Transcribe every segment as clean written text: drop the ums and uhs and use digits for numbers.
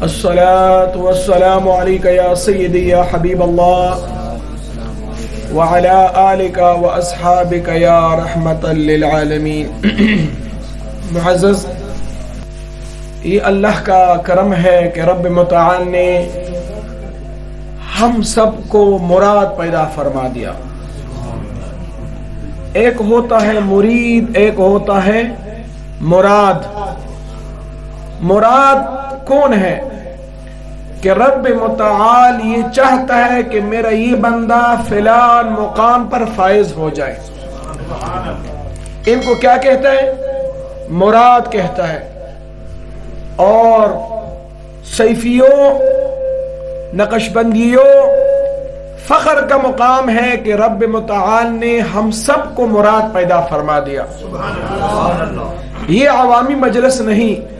الصلاة والسلام عليك يا سيدي يا حبيب الله وعلى آلك وأصحابك يا رحمة للعالمين. معزز، یہ اللہ کا کرم ہے کہ رب متعال نے ہم سب کو مراد پیدا فرما دیا. ایک ہوتا ہے مرید، ایک ہوتا ہے مراد. مراد کون ہے؟ کہ رب متعال یہ چاہتا ہے کہ میرا یہ بندہ فلان مقام پر فائز ہو جائے. ان کو کیا کہتا ہے؟ مراد کہتا ہے. اور صیفیوں، نقش بندیوں، فخر کا مقام ہے کہ رب متعال نے ہم سب کو مراد پیدا فرما دیا. یہ عوامی مجلس نہیں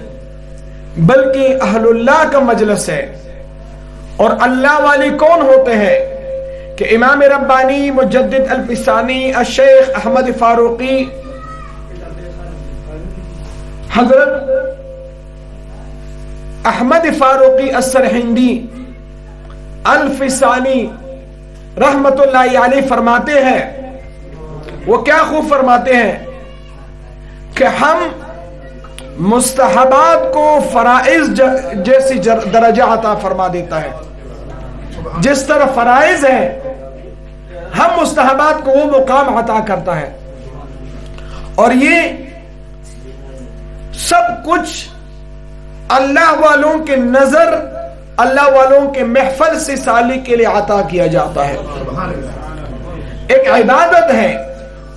بلکہ اہل اللہ کا مجلس ہے. اور اللہ والے کون ہوتے ہیں؟ کہ امام ربانی مجدد الفسانی الشیخ احمد فاروقی، حضرت احمد فاروقی السرہندی الفسانی رحمت اللہ علیہ فرماتے ہیں. وہ کیا خوب فرماتے ہیں کہ ہم مستحبات کو فرائض جیسی درجہ عطا فرما دیتا ہے. جس طرح فرائض ہے ہم مستحبات کو وہ مقام عطا کرتا ہے. اور یہ سب کچھ اللہ والوں کے نظر، اللہ والوں کے محفل سے سالی کے لیے عطا کیا جاتا ہے. ایک عبادت ہے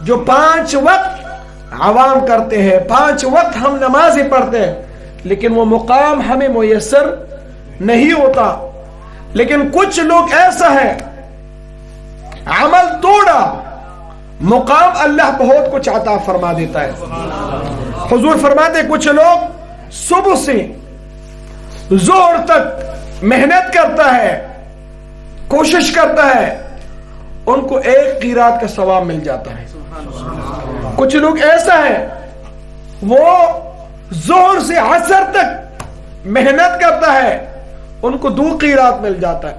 جو 5 وقت عوام کرتے ہیں، 5 وقت ہم نمازیں پڑھتے ہیں، لیکن وہ مقام ہمیں میسر نہیں ہوتا. لیکن کچھ لوگ ایسا ہے عمل توڑا، مقام اللہ بہت کچھ عطا فرما دیتا ہے. حضور فرماتے کچھ لوگ صبح سے ظہر تک محنت کرتا ہے، کوشش کرتا ہے، ان کو 1 قیرات کا ثواب مل جاتا ہے. کچھ لوگ ایسا ہے وہ ظہر سے عصر تک محنت کرتا ہے، ان کو 2 قیرات مل جاتا ہے.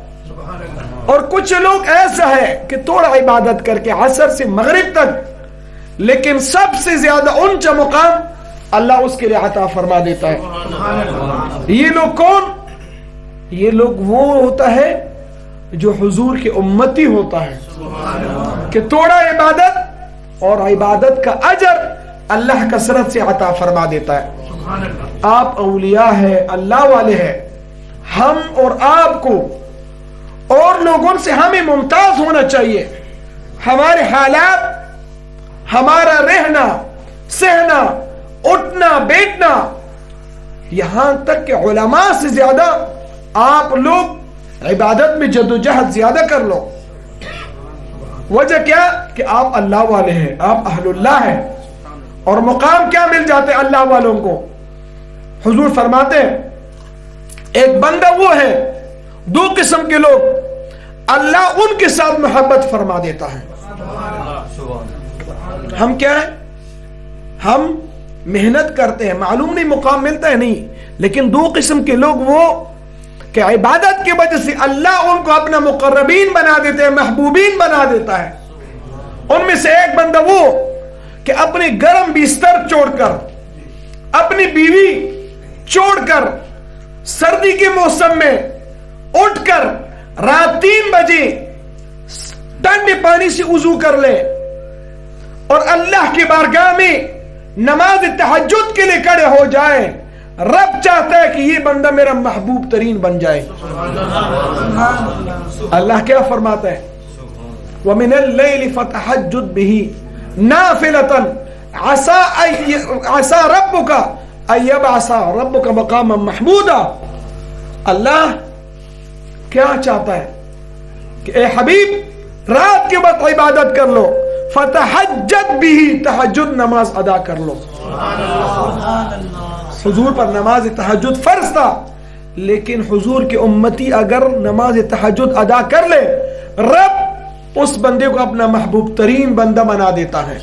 اور کچھ لوگ ایسا ہے کہ تھوڑا عبادت کر کے عصر سے مغرب تک، لیکن سب سے زیادہ اونچا مقام اللہ اس کے لیے عطا فرما دیتا ہے. یہ لوگ کون؟ یہ لوگ وہ ہوتا ہے جو حضور کے امتی ہوتا ہے کہ تھوڑا عبادت اور عبادت کا اجر اللہ کثرت سے عطا فرما دیتا ہے. آپ اولیاء ہے، اللہ والے ہیں. ہم اور آپ کو اور لوگوں سے ہمیں ممتاز ہونا چاہیے. ہمارے حالات، ہمارا رہنا سہنا، اٹھنا بیٹھنا، یہاں تک کہ علماء سے زیادہ آپ لوگ عبادت میں جدوجہد زیادہ کر لو. وجہ کیا؟ کہ آپ اللہ والے ہیں، آپ اہل اللہ ہیں. اور مقام کیا مل جاتے اللہ والوں کو؟ حضور فرماتے ہیں ایک بندہ وہ ہے، 2 قسم کے لوگ اللہ ان کے ساتھ محبت فرما دیتا ہے. ہم کیا ہے؟ ہم محنت کرتے ہیں، معلوم نہیں مقام ملتا ہے نہیں، لیکن 2 قسم کے لوگ وہ کہ عبادت کی وجہ سے اللہ ان کو اپنا مقربین بنا دیتے ہیں، محبوبین بنا دیتا ہے. ان میں سے ایک بندہ وہ کہ اپنے گرم بستر چھوڑ کر، اپنی بیوی چھوڑ کر، سردی کے موسم میں اٹھ کر رات 3 بجے ٹھنڈے پانی سے وضو کر لے اور اللہ کی بارگاہ میں نماز تہجد کے لیے کھڑے ہو جائے. رب چاہتا ہے کہ یہ بندہ میرا محبوب ترین بن جائے. اللہ کیا فرماتا ہے؟ وَمِنَ اللَّيْلِ فَتَحَجُّدْ بِهِ نَافِلَةً عَسَى رَبُّكَ أَن يَبْعَثَ رَبُّكَ مَقَامًا مَحْمُودًا. اللہ کیا چاہتا ہے کہ اے حبیب رات کے وقت عبادت کر لو، فَتَحَجَّدْ بِهِ تہجد نماز ادا کر لو. حضور پر نماز تہجد فرض تھا، لیکن حضور کے امتی اگر نماز تہجد ادا کر لے، رب اس بندے کو اپنا محبوب ترین بندہ بنا دیتا ہے.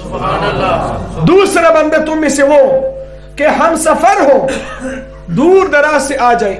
دوسرا بندہ تم میں سے وہ کہ ہم سفر ہو، دور دراز سے آ جائے،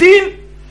3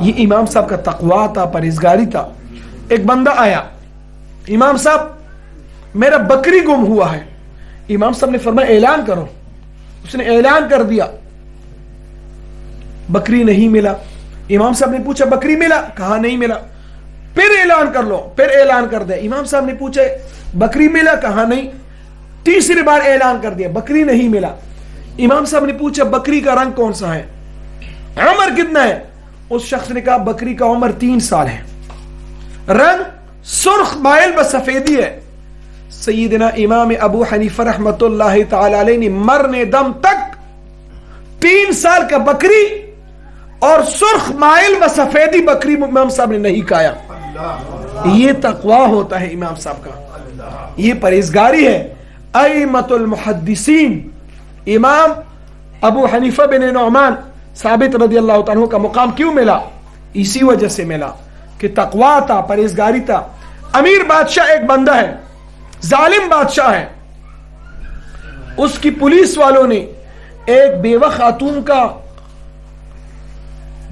یہ امام صاحب کا تقوی تھا، پرہیزگاری تھا. ایک بندہ آیا، امام صاحب میرا بکری گم ہوا ہے. امام صاحب نے فرمایا اعلان کرو. اس نے اعلان کر دیا، بکری نہیں ملا. امام صاحب نے پوچھا بکری ملا؟ کہا نہیں ملا. پھر اعلان کر لو. پھر اعلان کر دیا. امام صاحب نے پوچھا بکری ملا؟ کہا نہیں. تیسری بار اعلان کر دیا، بکری نہیں ملا. امام صاحب نے پوچھا بکری کا رنگ کون سا ہے، عمر کتنا ہے؟ اس شخص نے کہا بکری کا عمر 3 سال ہے، رنگ سرخ مائل بسفیدی ہے. سیدنا امام ابو حنیفہ رحمت اللہ تعالی علیہ نے مرنے دم تک 3 سال کا بکری اور سرخ مائل بسفیدی بکری امام صاحب نے نہیں کھایا. یہ تقوی ہوتا ہے امام صاحب کا، یہ پرہیزگاری ہے. ائمۃ المحدثین امام ابو حنیفہ بن نعمان ثابت رضی اللہ تعالیٰ عنہ کا مقام کیوں ملا؟ اسی وجہ سے ملا کہ تقوی تھا، پرہیزگاری تھا. امیر بادشاہ ایک بندہ ہے، ظالم بادشاہ ہے. اس کی پولیس والوں نے ایک بیوہ خاتون کا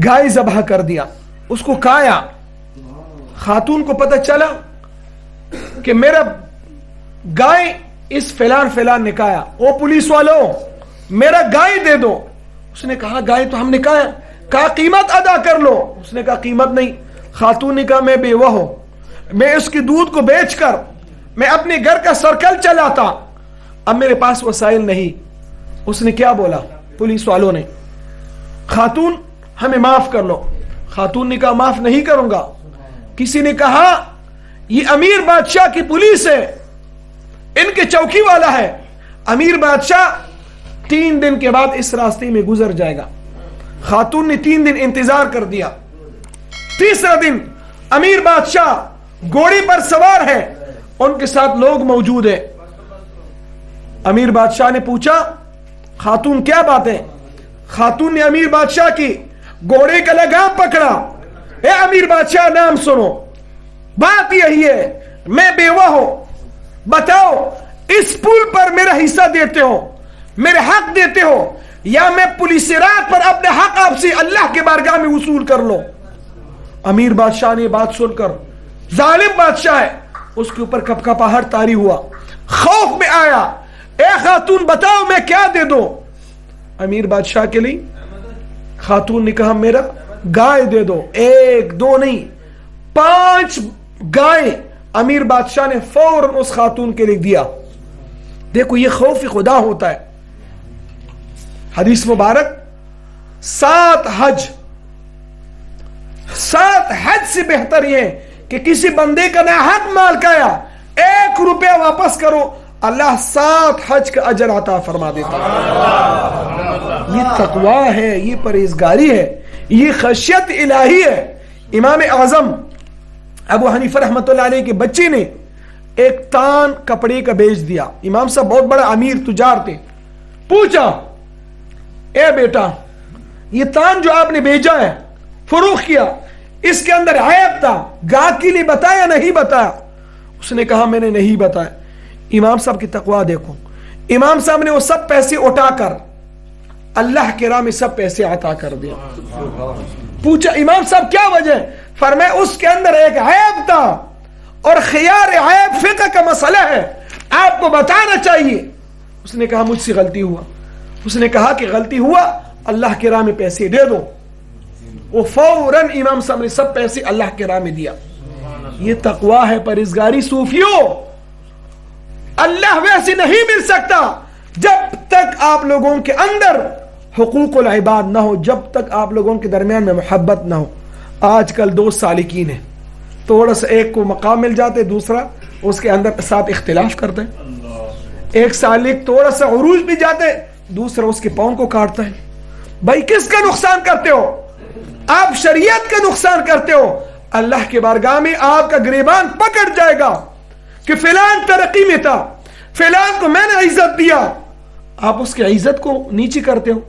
گائے ذبح کر دیا، اس کو کھایا. خاتون کو پتہ چلا کہ میرا گائے اس فلان فلان نے کھایا. او پولیس والوں میرا گائے دے دو. اس نے کہا گائے تو ہم نے کھایا. کہا قیمت ادا کر لو. اس نے کہا قیمت نہیں. خاتون نے کہا میں بیوہ ہوں، میں اس کی دودھ کو بیچ کر میں اپنے گھر کا سرکل چلاتا، اب میرے پاس وسائل نہیں. اس نے کیا بولا پولیس والوں نے؟ خاتون ہمیں معاف کر لو. خاتون نے کہا معاف نہیں کروں گا. کسی نے کہا یہ امیر بادشاہ کی پولیس ہے، ان کے چوکی والا ہے. امیر بادشاہ 3 دن کے بعد اس راستے میں گزر جائے گا. خاتون نے 3 دن انتظار کر دیا. تیسرا دن امیر بادشاہ گھوڑے پر سوار ہے، ان کے ساتھ لوگ موجود ہیں. امیر بادشاہ نے پوچھا خاتون کیا بات ہے؟ خاتون نے امیر بادشاہ کی گھوڑے کا لگام پکڑا. اے امیر بادشاہ نام سنو، بات یہی ہے میں بیوہ ہوں، بتاؤ اس پول پر میرا حصہ دیتے ہو، میرے حق دیتے ہو، یا میں پولیس رات پر اپنے حق آپ سے اللہ کے بارگاہ میں وصول کر لو. امیر بادشاہ نے بات سن کر، ظالم بادشاہ ہے، اس کے اوپر کپ کپاہٹ طاری ہوا، خوف میں آیا. اے خاتون بتاؤ میں کیا دے دو؟ امیر بادشاہ کے لیے خاتون نے کہا میرا گائے دے دو. 1 2 نہیں 5 گائے امیر بادشاہ نے فوراً اس خاتون کے لیے دیا. دیکھو یہ خوف خدا ہوتا ہے. حدیث مبارک 7 حج سے بہتر یہ ہے کہ کسی بندے کا ناحق مال کھایا، 1 روپیہ واپس کرو، اللہ 7 حج کا اجر عطا فرما دیتا ہے. یہ تقوی ہے، یہ پرہیزگاری ہے، یہ خشیت الہی ہے. امام اعظم ابو حنیفہ رحمۃ اللہ علیہ کے بچے نے ایک تان کپڑے کا بیچ دیا. امام صاحب بہت بڑا امیر تجار تھے. پوچھا اے بیٹا یہ تان جو آپ نے بیچا ہے، فروخت کیا، اس کے اندر عیب تھا، گاہک کے لیے بتایا نہیں بتایا؟ اس نے کہا میں نے نہیں بتایا. امام صاحب کی تقوی دیکھو. امام صاحب نے وہ سب پیسے اٹھا کر اللہ کے راہ میں سب پیسے عطا کر دیا. پوچھا امام صاحب کیا وجہ؟ فرمایا اس کے اندر ایک عیب تھا، اور خیار عیب فقہ کا مسئلہ ہے، آپ کو بتانا چاہیے. اس نے کہا مجھ سے غلطی ہوا. اس نے کہا کہ غلطی ہوا، اللہ کے راہ میں پیسے دے دو. وہ فوراً امام صاحب نے سب پیسے اللہ کے راہ میں دیا. یہ تقوی ہے، پرہیزگاری. صوفیوں اللہ ویسے نہیں مل سکتا جب تک آپ لوگوں کے اندر حقوق العباد نہ ہو، جب تک آپ لوگوں کے درمیان میں محبت نہ ہو. آج کل 2 سالکین ہیں، تھوڑا سا ایک کو مقام مل جاتے، دوسرا اس کے اندر ساتھ اختلاف کرتے ہیں. ایک سالک تھوڑا سا عروج بھی جاتے، دوسرا اس کے پاؤں کو کاٹتا ہے. بھائی کس کا نقصان کرتے ہو؟ آپ شریعت کا نقصان کرتے ہو. اللہ کے بارگاہ میں آپ کا گریبان پکڑ جائے گا کہ فلان ترقی میں تھا، فلان کو میں نے عزت دیا، آپ اس کی عزت کو نیچی کرتے ہو.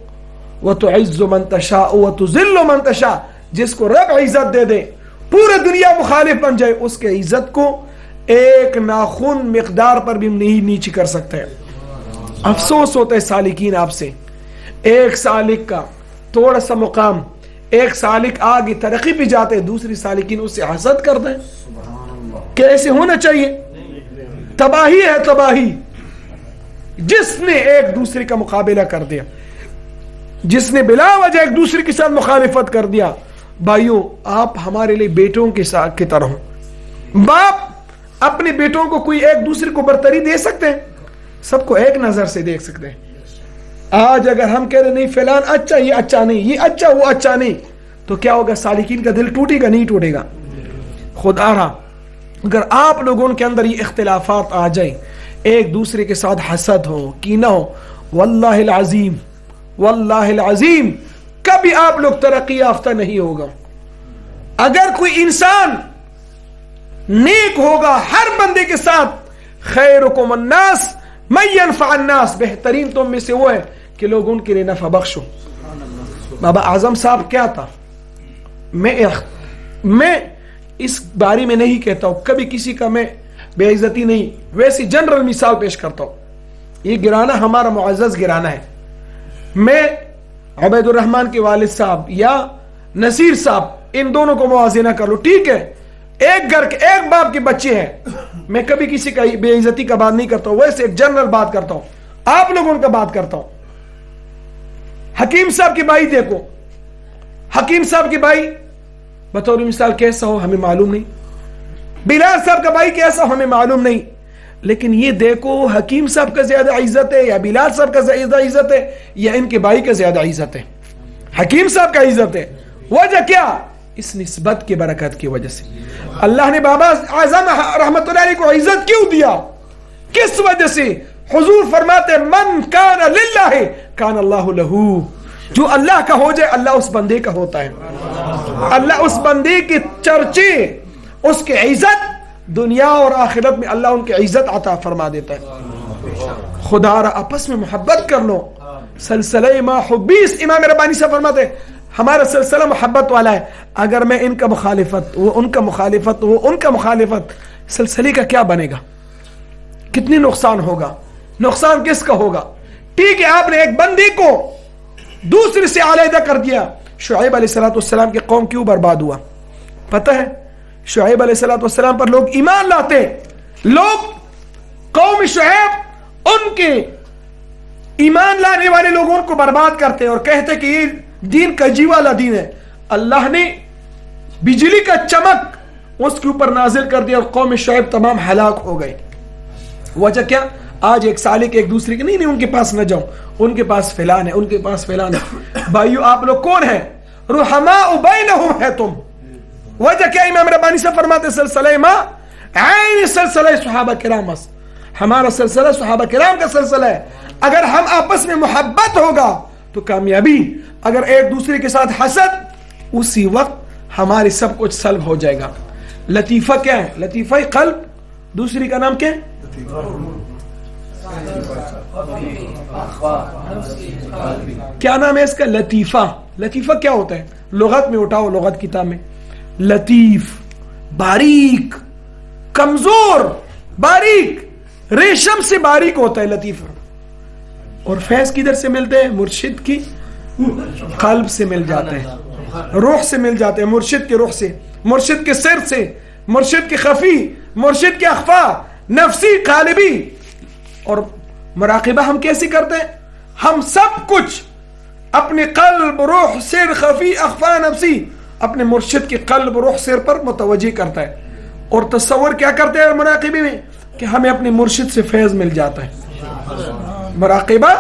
وَتُعِزُّ مَن تَشَاءُ وَتُذِلُّ مَن تَشَاءُ. جس کو رب عزت دے دے، پورے دنیا مخالف بن جائے، اس کے عزت کو ایک ناخن مقدار پر بھی نہیں نیچی کر سکتے. افسوس ہوتا ہے سالکین آپ سے. ایک سالک کا تھوڑا سا مقام ایک سالک آگے ترقی پہ جاتے دوسری سالکین اس سے حسد کر دیں. کیسے ہونا چاہیے؟ تباہی ہے تباہی. جس نے ایک دوسرے کا مقابلہ کر دیا, جس نے بلا وجہ ایک دوسرے کے ساتھ مخالفت کر دیا. بھائیوں آپ ہمارے لیے بیٹوں کے ساتھ کی طرح ہوں. باپ اپنے بیٹوں کو کوئی ایک دوسرے کو برتری دے سکتے ہیں؟ سب کو ایک نظر سے دیکھ سکتے ہیں. آج اگر ہم کہہ رہے نہیں فلان اچھا, یہ اچھا نہیں, یہ اچھا وہ اچھا نہیں, تو کیا ہوگا؟ سالکین کا دل ٹوٹے گا؟ نہیں ٹوٹے گا. خدا رہا اگر آپ لوگوں کے اندر یہ اختلافات آ جائیں, ایک دوسرے کے ساتھ حسد ہو, کینہ ہو, واللہ العظیم واللہ العظیم کبھی آپ لوگ ترقی یافتہ نہیں ہوگا. اگر کوئی انسان نیک ہوگا ہر بندے کے ساتھ, خیرکم الناس من ينفع الناس, بہترین تم میں سے وہ ہے کہ لوگ ان کے لیے نفع بخشو. بابا اعظم صاحب کیا تھا؟ میں اس بارے میں نہیں کہتا ہوں, کبھی کسی کا میں بے عزتی نہیں, ویسی جنرل مثال پیش کرتا ہوں. یہ گرانہ ہمارا معزز گرانہ ہے. میں عبید الرحمان کے والد صاحب یا نصیر صاحب ان دونوں کو موازنہ کر لو, ٹھیک ہے, ایک گھر کے ایک باپ کے بچے ہیں. میں کبھی کسی کا بے عزتی کا بات نہیں کرتا ہوں, ویسے ایک جنرل بات کرتا ہوں, آپ لوگوں کا بات کرتا ہوں. حکیم صاحب کے بھائی دیکھو, حکیم صاحب کے بھائی بطور مثال کیسا ہو ہمیں معلوم نہیں, بلال صاحب کا بھائی کیسا ہو ہمیں معلوم نہیں, لیکن یہ دیکھو حکیم صاحب کا زیادہ عزت ہے یا بلال صاحب کا زیادہ عزت ہے یا ان کے بھائی کا زیادہ عزت ہے؟ حکیم صاحب کا عزت ہے. وجہ کیا؟ اس نسبت کی برکت کی وجہ سے. اللہ نے بابا اعظم رحمت اللہ علیہ کو عزت کیوں دیا؟ کس وجہ سے؟ حضور فرماتے من کان للہ کان اللہ لہو, جو اللہ کا ہو جائے اللہ اس بندے کا ہوتا ہے. اللہ اس بندے کے چرچے, اس کے عزت دنیا اور آخرت میں اللہ ان کی عزت عطا فرما دیتا ہے. خدا را آپس میں محبت کر لو. سلسلہ ما حبیس, امام ربانی سے فرماتے ہمارا سلسلہ محبت والا ہے. اگر میں ان کا مخالفت, وہ ان کا مخالفت, وہ ان کا مخالفت, سلسلے کا کیا بنے گا؟ کتنی نقصان ہوگا؟ نقصان کس کا ہوگا؟ ٹھیک ہے آپ نے ایک بندی کو دوسرے سے علیحدہ کر دیا. شعیب علیہ السلام کی قوم کیوں برباد ہوا پتہ ہے؟ شعیب علیہ السلام پر لوگ ایمان لاتے, لوگ قوم شعیب ان کے ایمان لانے والے لوگوں کو برباد کرتے اور کہتے کہ یہ دین کجی والا دین ہے. اللہ نے بجلی کا چمک اس کے اوپر نازل کر دیا اور قوم شعیب تمام ہلاک ہو گئے. وجہ کیا؟ آج ایک سالک ایک دوسرے کے نہیں ان کے پاس نہ جاؤں, ان کے پاس فلان ہے, ان کے پاس فلان ہے. بھائیو آپ لوگ کون ہیں؟ رحماء بینہم ہے تم. وجہ کیا؟ امام ربانی سے فرماتے سلسلہ ما عین سلسلہ صحابہ کرام, ہمارا سلسلہ صحابہ کرام کا سلسلہ ہے. اگر ہم آپس میں محبت ہوگا تو کامیابی, اگر ایک دوسرے کے ساتھ حسد, اسی وقت ہمارے سب کچھ سلب ہو جائے گا. لطیفہ کیا ہے؟ لطیفہ قلب, دوسری کا نام کیا ہے؟ کیا نام ہے اس کا؟ لطیفہ. لطیفہ کیا ہوتا ہے؟ لغت میں اٹھاؤ, لغت کتاب میں لطیف باریک, کمزور, باریک, ریشم سے باریک ہوتا ہے لطیفہ. اور فیض کدھر سے ملتے ہیں؟ مرشد کی قلب سے مل جاتے ہیں, روح سے مل جاتے ہیں, مرشد کے روح سے, مرشد کے سر سے, مرشد کے خفی, مرشد کے اخفا, نفسی, قالبی. اور مراقبہ ہم کیسے کرتے ہیں؟ ہم سب کچھ اپنے قلب, روح, سر, خفی, اخفا, نفسی اپنے مرشد کے قلب, روح, سر پر متوجہ کرتا ہے. اور تصور کیا کرتے ہیں مراقبے میں؟ کہ ہمیں اپنے مرشد سے فیض مل جاتا ہے. مراقبہ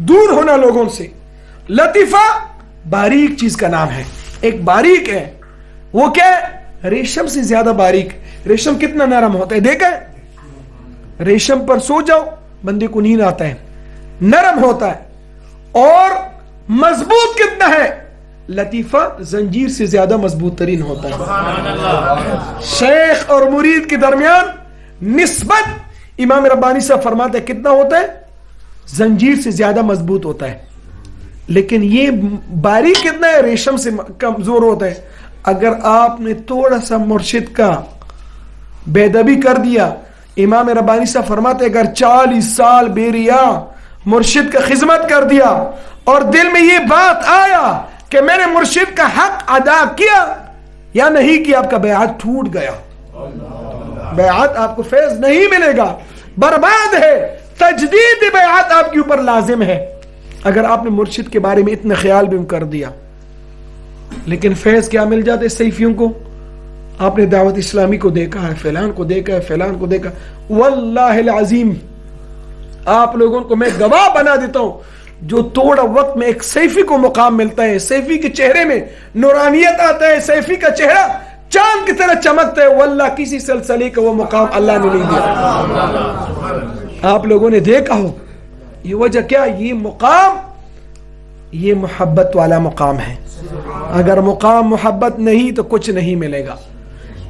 دور ہونا لوگوں سے. لطیفہ باریک چیز کا نام ہے. ایک باریک ہے, وہ کیا ہے؟ ریشم سے زیادہ باریک. ریشم کتنا نرم ہوتا ہے دیکھا ہے؟ ریشم پر سو جاؤ بندے کو نیند آتا ہے, نرم ہوتا ہے. اور مضبوط کتنا ہے؟ لطیفہ زنجیر سے زیادہ مضبوط ترین ہوتا ہے. شیخ اور مرید کے درمیان نسبت امام ربانی صاحب فرماتے ہیں کتنا ہوتا ہے؟ زنجیر سے زیادہ مضبوط ہوتا ہے. لیکن یہ باریک کتنا ہے؟ ریشم سے کمزور ہوتا ہے. اگر آپ نے تھوڑا سا مرشد کا بے ادبی کر دیا, امام ربانی صاحب فرماتے اگر 40 سال بے ریا مرشد کا خدمت کر دیا اور دل میں یہ بات آیا کہ میں نے مرشد کا حق ادا کیا یا نہیں کیا، آپ کا بیعت ٹوٹ گیا، بیعت آپ کو فیض نہیں ملے گا، برباد ہے، تجدید بیعت آپ کے اوپر لازم ہے اگر آپ نے مرشد کے بارے میں اتنا خیال بھی کر دیا۔ لیکن فیض کیا مل جاتے سیفیوں کو؟ آپ نے دعوت اسلامی کو دیکھا ہے، فلان کو دیکھا ہے، فلان کو دیکھا، واللہ العظیم آپ لوگوں کو میں گواہ بنا دیتا ہوں، جو تھوڑا وقت میں ایک سیفی کو مقام ملتا ہے، سیفی کے چہرے میں نورانیت آتا ہے، سیفی کا چہرہ چاند کی طرح چمکتا ہے، واللہ کسی سلسلے کا وہ مقام اللہ نے نہیں دیا۔ آپ لوگوں نے دیکھا ہو، یہ وجہ کیا؟ یہ مقام، یہ محبت والا مقام ہے۔ اگر مقام محبت نہیں تو کچھ نہیں ملے گا،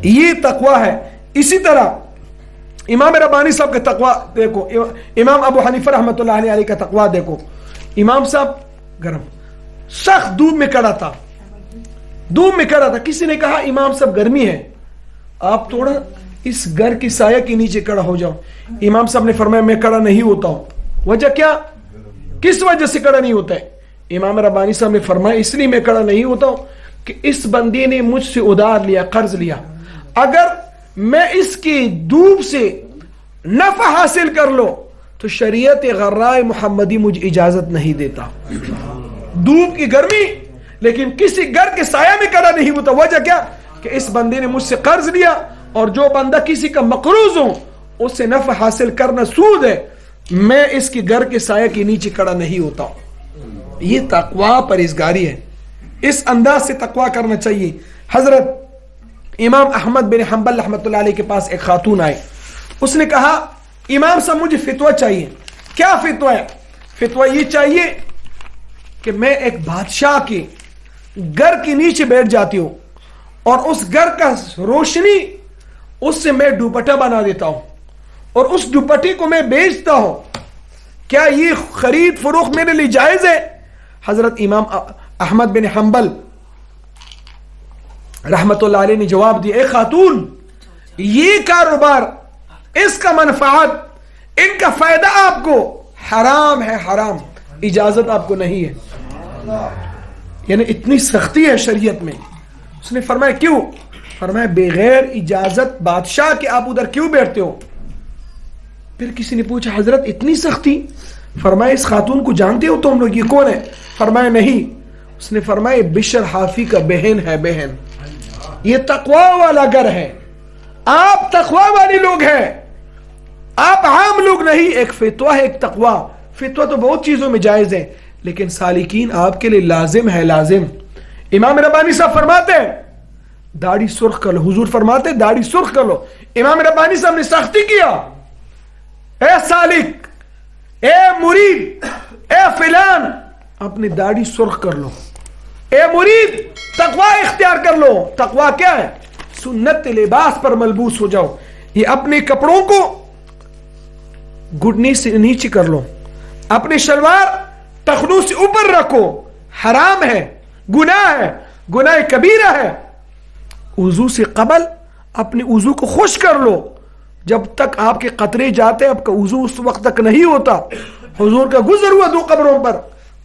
یہ تقوی ہے۔ اسی طرح امام ربانی صاحب کا تقوی دیکھو، امام ابو حنیفہ رحمۃ اللہ علیہ کا تقوی دیکھو۔ امام صاحب گرم سخت دھوپ میں کھڑا تھا، دھوپ میں کھڑا تھا، کسی نے کہا امام صاحب گرمی ہے، آپ تھوڑا اس گھر کی سایہ کے نیچے کھڑا ہو جاؤ۔ امام صاحب نے فرمایا میں کھڑا نہیں ہوتا ہوں۔ وجہ کیا؟ کس وجہ سے کھڑا نہیں ہوتا ہے؟ امام ربانی صاحب نے فرمایا اس لیے میں کھڑا نہیں ہوتا ہوں کہ اس بندے نے مجھ سے ادھار لیا، قرض لیا، اگر میں اس کی دھوپ سے نفع حاصل کر لو تو شریعت غراء محمدی مجھے اجازت نہیں دیتا۔ دھوپ کی گرمی، لیکن کسی گھر کے سایہ میں کھڑا نہیں ہوتا۔ وجہ کیا؟ کہ اس بندے نے مجھ سے قرض لیا، اور جو بندہ کسی کا مقروض ہو اس سے نفع حاصل کرنا سود ہے، میں اس کے گھر کے سایہ کے نیچے کھڑا نہیں ہوتا۔ یہ تقوی پرہیزگاری ہے، اس انداز سے تقوی کرنا چاہیے۔ حضرت امام احمد بن حنبل رحمۃ اللہ علیہ کے پاس ایک خاتون آئے، اس نے کہا امام صاحب مجھے فتویٰ چاہیے۔ کیا فتویٰ ہے؟ فتویٰ یہ چاہیے کہ میں ایک بادشاہ کے گھر کے نیچے بیٹھ جاتی ہوں اور اس گھر کا روشنی اس سے میں دوپٹہ بنا دیتا ہوں اور اس دوپٹے کو میں بیچتا ہوں، کیا یہ خرید فروخت میرے لیے جائز ہے؟ حضرت امام احمد بن حنبل رحمت اللہ علیہ نے جواب دیا، اے خاتون، یہ کاروبار، اس کا منفعت، ان کا فائدہ آپ کو حرام ہے، حرام، اجازت آپ کو نہیں ہے۔ یعنی اتنی سختی ہے شریعت میں۔ اس نے فرمایا کیوں؟ فرمایا بغیر اجازت بادشاہ کے آپ ادھر کیوں بیٹھتے ہو؟ پھر کسی نے پوچھا حضرت اتنی سختی؟ فرمایا اس خاتون کو جانتے ہو تم لوگ، یہ کون ہے؟ فرمایا نہیں۔ اس نے فرمایا بشر حافی کا بہن ہے، بہن، یہ تقوی والا گھر ہے، آپ تقوی والے لوگ ہیں، آپ عام لوگ نہیں۔ ایک فتویٰ ہے، ایک تقوی۔ فتویٰ تو بہت چیزوں میں جائز ہے، لیکن سالکین آپ کے لیے لازم ہے، لازم۔ امام ربانی صاحب فرماتے ہیں داڑھی سرخ کر لو، حضور فرماتے داڑھی سرخ کر لو۔ امام ربانی صاحب نے سختی کیا، اے سالک، اے مرید، اے فلان، اپنی داڑھی سرخ کر لو، اے مرید تقوی اختیار کر لو۔ تقوی کیا ہے؟ سنت لباس پر ملبوس ہو جاؤ، یہ اپنے کپڑوں کو گھٹنے سے نیچے کر لو، اپنے شلوار ٹخنوں سے اوپر رکھو، حرام ہے، گناہ ہے، گناہ کبیرہ ہے۔ وضو سے قبل اپنے وضو کو خشک کر لو، جب تک آپ کے قطرے جاتے آپ کا وضو اس وقت تک نہیں ہوتا۔ حضور کا گزر ہوا دو قبروں پر،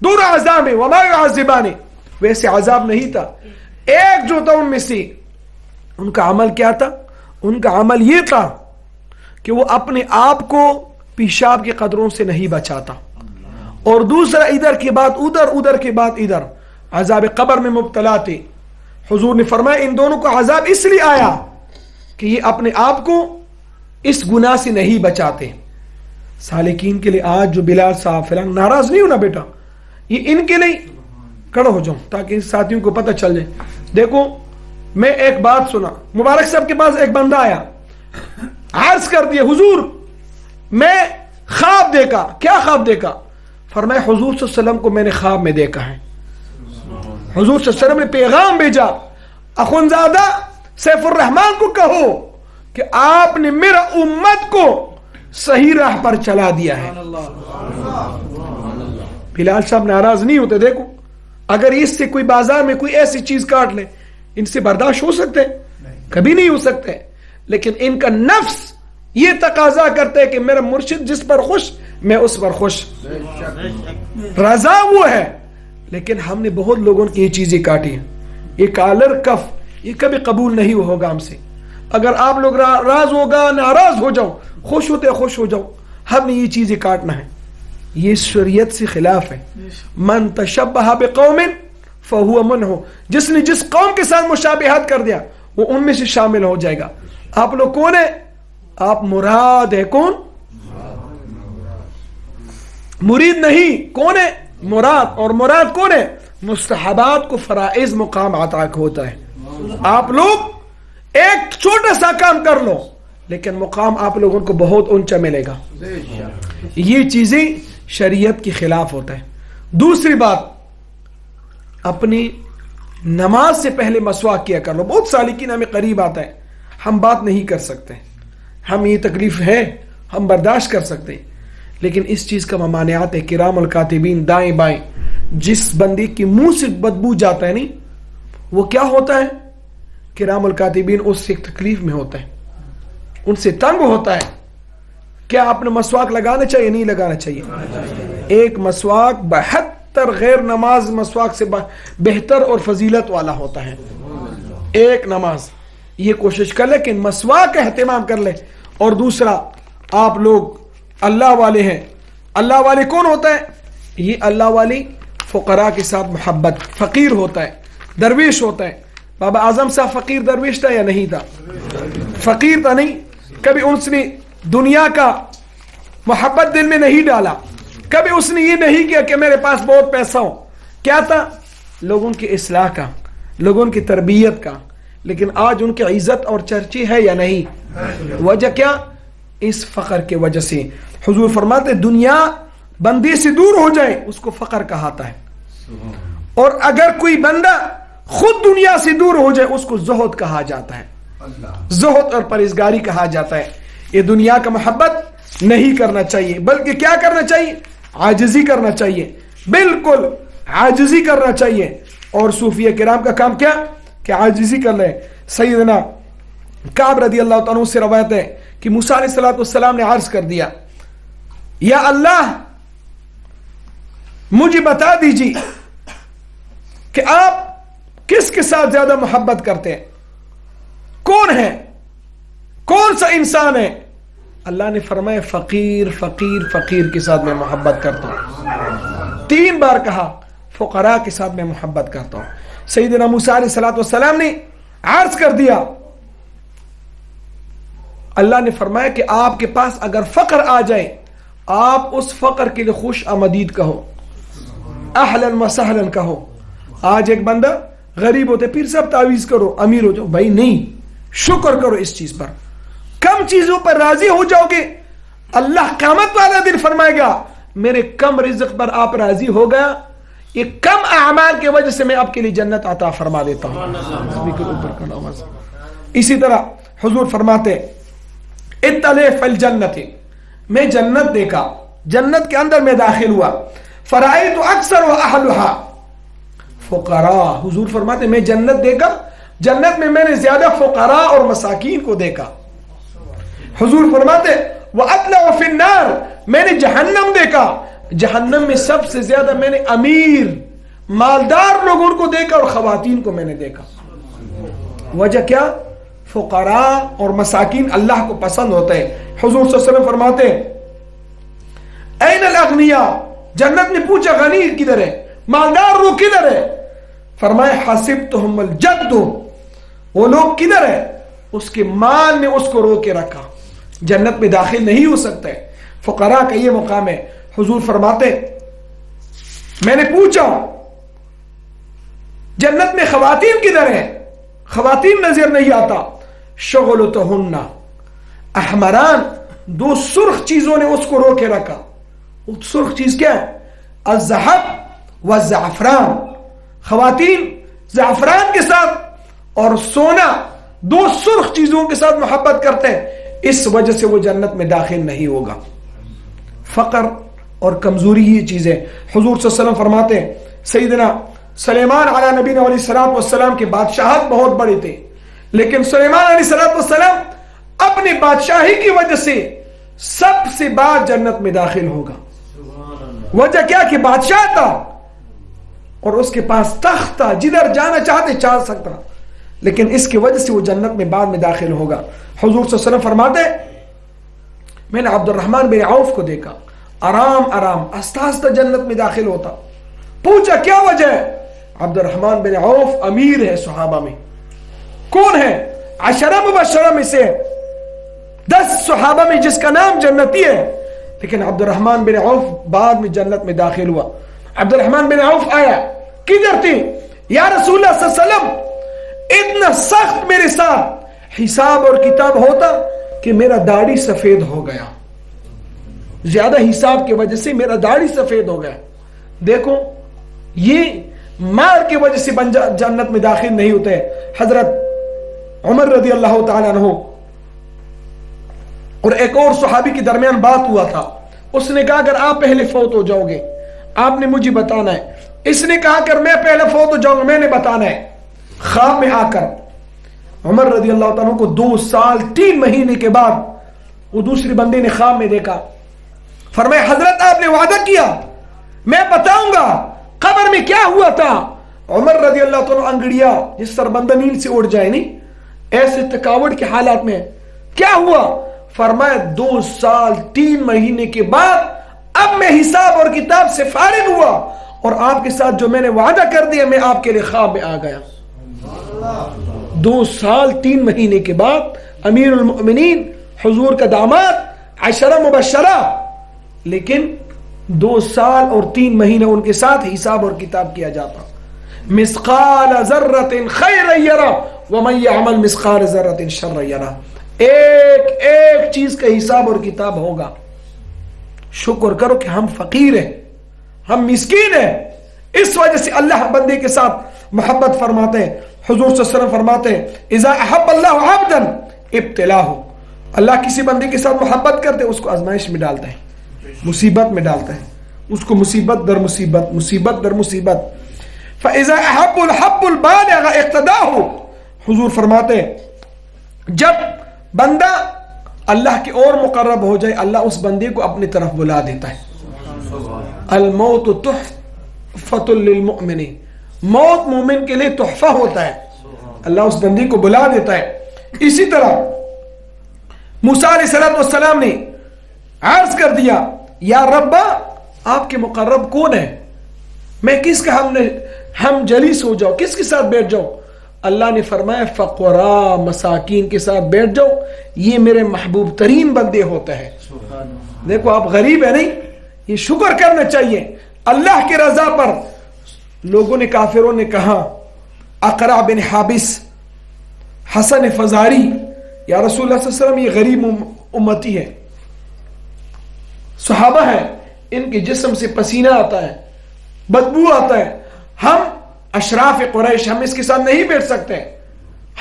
دور عذاب وما يعذبان، ویسے عذاب نہیں تھا۔ ایک جو تھا ان میں سے، ان کا عمل کیا تھا؟ ان کا عمل یہ تھا کہ وہ اپنے آپ کو پیشاب کے قطروں سے نہیں بچاتا، اور دوسرا ادھر کے بعد ادھر، ادھر کے بعد ادھر، عذاب قبر میں مبتلا تھے۔ حضور نے فرمایا ان دونوں کو عذاب اس لیے آیا کہ یہ اپنے آپ کو اس گناہ سے نہیں بچاتے۔ سالکین کے لیے آج جو بلال صاحب فلان، ناراض نہیں ہونا بیٹا، یہ ان کے لیے کھڑا ہو جاؤں تاکہ ساتھیوں کو پتہ چل جائے۔ دیکھو میں ایک بات سنا، مبارک صاحب کے پاس ایک بندہ آیا، عرض کر دیا حضور میں خواب دیکھا۔ کیا خواب دیکھا؟ فرمایا حضور صلی اللہ علیہ وسلم کو میں نے خواب میں دیکھا ہے۔ حضور صلی اللہ علیہ وسلم نے پیغام بھیجا، اخونزادہ سیف الرحمان کو کہو کہ آپ نے میرا امت کو صحیح راہ پر چلا دیا ہے۔ بلال صاحب ناراض نہیں ہوتے۔ دیکھو اگر اس سے کوئی بازار میں کوئی ایسی چیز کاٹ لے، ان سے برداشت ہو سکتے؟ کبھی نہیں ہو سکتے، لیکن ان کا نفس یہ تقاضا کرتے ہے کہ میرا مرشد جس پر خوش میں اس پر خوش۔ رضا وہ ہے لیکن ہم نے بہت لوگوں کی یہ چیزیں کاٹی ہیں. یہ کالر کف یہ کبھی قبول نہیں ہوگا ہم سے. اگر آپ لوگ راز ہوگا ناراض ہو جاؤ, خوش ہوتے خوش ہو جاؤ, ہم نے یہ چیزیں کاٹنا ہے. یہ شریعت سے خلاف ہے. من تشبہ بقوم فہو منہ, جس نے جس قوم کے ساتھ مشابہت کر دیا وہ ان میں سے شامل ہو جائے گا. آپ لوگ کون ہیں؟ آپ مراد ہے. کون مرید نہیں, کون ہے مراد. اور مراد کون ہے؟ مستحبات کو فرائض مقام عطا ہوتا ہے. آپ لوگ ایک چھوٹا سا کام کر لو لیکن مقام آپ لوگوں کو بہت اونچا ملے گا. یہ چیزیں شریعت کے خلاف ہوتا ہے. دوسری بات, اپنی نماز سے پہلے مسواک کیا کر لو. بہت سالکین ہمیں قریب آتا ہے, ہم بات نہیں کر سکتے, ہم یہ تکلیف ہے ہم برداشت کر سکتے, لیکن اس چیز کا ممانعات ہے. کرام الکاتبین دائیں بائیں, جس بندی کی منہ سے بدبو جاتا ہے نہیں وہ کیا ہوتا ہے؟ کرام الکاتبین اس سے تکلیف میں ہوتا ہے, ان سے تنگ ہوتا ہے. کیا آپ نے مسواک لگانا چاہیے نہیں لگانا چاہیے؟ ایک مسواک 72 غیر نماز مسواک سے بہتر اور فضیلت والا ہوتا ہے. ایک نماز یہ کوشش کر لے کہ مسواک کا اہتمام کر لے. اور دوسرا, آپ لوگ اللہ والے ہیں. اللہ والے کون ہوتا ہے؟ یہ اللہ والی فقراء کے ساتھ محبت. فقیر ہوتا ہے, درویش ہوتا ہے. بابا اعظم صاحب فقیر درویش تھا یا نہیں تھا؟ فقیر تھا نہیں. کبھی اس نے دنیا کا محبت دل میں نہیں ڈالا, کبھی اس نے یہ نہیں کیا کہ میرے پاس بہت پیسہ ہو. کیا تھا؟ لوگوں کی اصلاح کا, لوگوں کی تربیت کا. لیکن آج ان کی عزت اور چرچی ہے یا نہیں؟ وجہ کیا؟ اس فقر کے وجہ سے. حضور فرماتے دنیا بندے سے دور ہو جائے اس کو فقر کہاتا ہے, اور اگر کوئی بندہ خود دنیا سے دور ہو جائے اس کو زہد کہا جاتا ہے. زہد اور پرہیزگاری کہا جاتا ہے. یہ دنیا کا محبت نہیں کرنا چاہیے, بلکہ کیا کرنا چاہیے؟ عاجزی کرنا چاہیے. بالکل عاجزی کرنا چاہیے. اور صوفیہ کرام کا کام کیا کہ عاجزی کر لیں. سیدنا کعب رضی اللہ تعالیٰ سے روایت ہے کہ موسیٰ علیہ السلام نے عرض کر دیا, یا اللہ مجھے بتا دیجیے کہ آپ کس کے ساتھ زیادہ محبت کرتے ہیں, کون ہے, کون سا انسان ہے؟ اللہ نے فرمایا فقیر فقیر فقیر کے ساتھ میں محبت کرتا ہوں. 3 بار کہا فقراء کے ساتھ میں محبت کرتا ہوں. سیدنا موسیٰ علیہ السلام نے عرض کر دیا, اللہ نے فرمایا کہ آپ کے پاس اگر فقر آ جائے آپ اس فقر کے لیے خوش آمدید کہو, اہلاً و سہلاً کہو. آج ایک بندہ غریب ہوتے پھر سب تعویذ کرو امیر ہو جاؤ, بھائی نہیں, شکر کرو اس چیز پر. کم چیزوں پر راضی ہو جاؤ گے اللہ قیامت والا دن فرمائے گا میرے کم رزق پر آپ راضی ہو گیا, یہ کم اعمال کی وجہ سے میں آپ کے لیے جنت عطا فرما دیتا ہوں. اسی طرح حضور فرماتے اطلع فی الجنت, میں جنت دیکھا, جنت کے اندر میں داخل ہوا, فرائیت اکثر و اہلھا فقراء. حضور فرماتے میں جنت دیکھا, جنت میں میں نے زیادہ فقراء اور مساکین کو دیکھا. حضور فرماتے وَأَطْلَعُ فِي النَّارِ, میں نے جہنم دیکھا, جہنم میں سب سے زیادہ میں نے امیر مالدار لوگوں کو دیکھا اور خواتین کو میں نے دیکھا. وجہ کیا؟ فقراء اور مساکین اللہ کو پسند ہوتا ہے. حضور صلی اللہ علیہ وسلم فرماتے این الاغنیاء, جنت نے پوچھا غنی کدھر ہے, مالدار لوگ کدھر ہے؟ فرمائے حسبتہم الجد, وہ لوگ کدھر ہے؟ اس کے مال نے اس کو رو کے رکھا, جنت میں داخل نہیں ہو سکتا ہے. فقراء کا یہ مقام ہے. حضور فرماتے میں نے پوچھا جنت میں خواتین کدھر ہیں؟ خواتین نظر نہیں آتا. شغلتہن احمران, 2 سرخ چیزوں نے اس کو رو کے رکھا. وہ سرخ چیز کیا ہے؟ الذهب والزعفران, خواتین زعفران کے ساتھ اور سونا 2 سرخ چیزوں کے ساتھ محبت کرتے ہیں, اس وجہ سے وہ جنت میں داخل نہیں ہوگا. فقر اور کمزوری یہ چیز ہے. حضور صلی اللہ علیہ وسلم فرماتے ہیں سیدنا سلیمان علیہ نبینا علیہ السلام کے بادشاہت بہت بڑے تھے, لیکن سلیمان علیہ السلام اپنی بادشاہی کی وجہ سے سب سے بعد جنت میں داخل ہوگا. وجہ کیا کہ بادشاہ تھا, اور اس کے پاس تخت تھا، جدھر جانا چاہتے چاہ سکتا، لیکن اس کی وجہ سے وہ جنت میں بعد میں داخل ہوگا۔ حضور صلی اللہ علیہ وسلم فرماتے میں نے عبد الرحمن بن عوف کو دیکھا، آرام آرام آہستہ آہستہ جنت میں داخل ہوتا۔ پوچھا کیا وجہ ہے؟ عبد الرحمن بن عوف امیر ہے صحابہ میں۔ کون ہے؟ 10 مبشرہ میں سے 10 صحابہ میں جس کا نام جنتی ہے، لیکن عبد الرحمن بن عوف بعد میں جنت میں داخل ہوا۔ عبد الرحمن بن عوف آیا، کدھر تھی؟ یا رسول اللہ صلی اللہ علیہ وسلم اتنا سخت میرے ساتھ حساب اور کتاب ہوتا کہ میرا داڑھی سفید ہو گیا، زیادہ حساب کی وجہ سے میرا داڑھی سفید ہو گیا۔ دیکھو یہ مال کی وجہ سے جنت میں داخل نہیں ہوتے۔ حضرت عمر رضی اللہ تعالیٰ عنہ اور ایک اور صحابی کے درمیان بات ہوا تھا۔ اس نے کہا اگر آپ پہلے فوت ہو جاؤ گے آپ نے مجھے بتانا ہے۔ اس نے کہا اگر میں پہلے فوت ہو جاؤں گا میں نے بتانا ہے۔ خواب میں آ کر عمر رضی اللہ تعالیٰ کو 2 سال 3 مہینے کے بعد وہ دوسری بندے نے خواب میں دیکھا۔ فرمایا حضرت آپ نے وعدہ کیا میں بتاؤں گا قبر میں کیا ہوا تھا۔ عمر رضی اللہ تعالیٰ انگڑیا جس طرح بندہ نیند سے اٹھ جائے نہیں، ایسے تھکاوٹ کے حالات میں کیا ہوا؟ فرمایا 2 سال 3 مہینے کے بعد اب میں حساب اور کتاب سے فارغ ہوا اور آپ کے ساتھ جو میں نے وعدہ کر دیا میں آپ کے لیے خواب میں آ گیا۔ 2 سال 3 مہینے کے بعد امیر المؤمنین حضور کا داماد 10 مبشرہ، لیکن 2 سال اور 3 مہینے ان کے ساتھ حساب اور کتاب کیا جاتا۔ مثقال ذرۃ خیرا یرا ومن یعمل مثقال ذرۃ شرا یرا، ایک چیز کا حساب اور کتاب ہوگا۔ شکر کرو کہ ہم فقیر ہیں، ہم مسکین ہیں، اس وجہ سے اللہ بندے کے ساتھ محبت فرماتے ہیں۔ حضور صلی اللہ علیہ وسلم فرماتے ہیں اذا احب اللہ عبدا ابتلاہ، اللہ کسی بندے کے ساتھ محبت کرتے اس کو آزمائش میں ڈالتا ہے، مصیبت میں ڈالتا ہے، اس کو مصیبت در مصیبت، مصیبت در مصیبت۔ فاذا احب الحب البالغ اقتداہ، حضور فرماتے ہیں جب بندہ اللہ کے اور مقرب ہو جائے اللہ اس بندے کو اپنی طرف بلا دیتا ہے۔ الموت تحفۃ للمؤمن، موت مومن کے لیے تحفہ ہوتا ہے، اللہ اس بندے کو بلا دیتا ہے۔ اسی طرح موسیٰ علیہ السلام نے عرض کر دیا یا رب آپ کے مقرب کون ہے، میں کس کا ہم جلیس ہو جاؤ، کس کے ساتھ بیٹھ جاؤ؟ اللہ نے فرمایا فقراء مساکین کے ساتھ بیٹھ جاؤ، یہ میرے محبوب ترین بندے ہوتے ہیں۔ دیکھو آپ غریب ہیں نہیں، یہ شکر کرنا چاہیے اللہ کی رضا پر۔ لوگوں نے کافروں نے کہا اقرع بن حابس، حسن فزاری، یا رسول اللہ صلی اللہ علیہ وسلم یہ غریب امتی ہے، صحابہ ہیں، ان کے جسم سے پسینہ آتا ہے، بدبو آتا ہے، ہم اشراف قریش ہم اس کے ساتھ نہیں بیٹھ سکتے،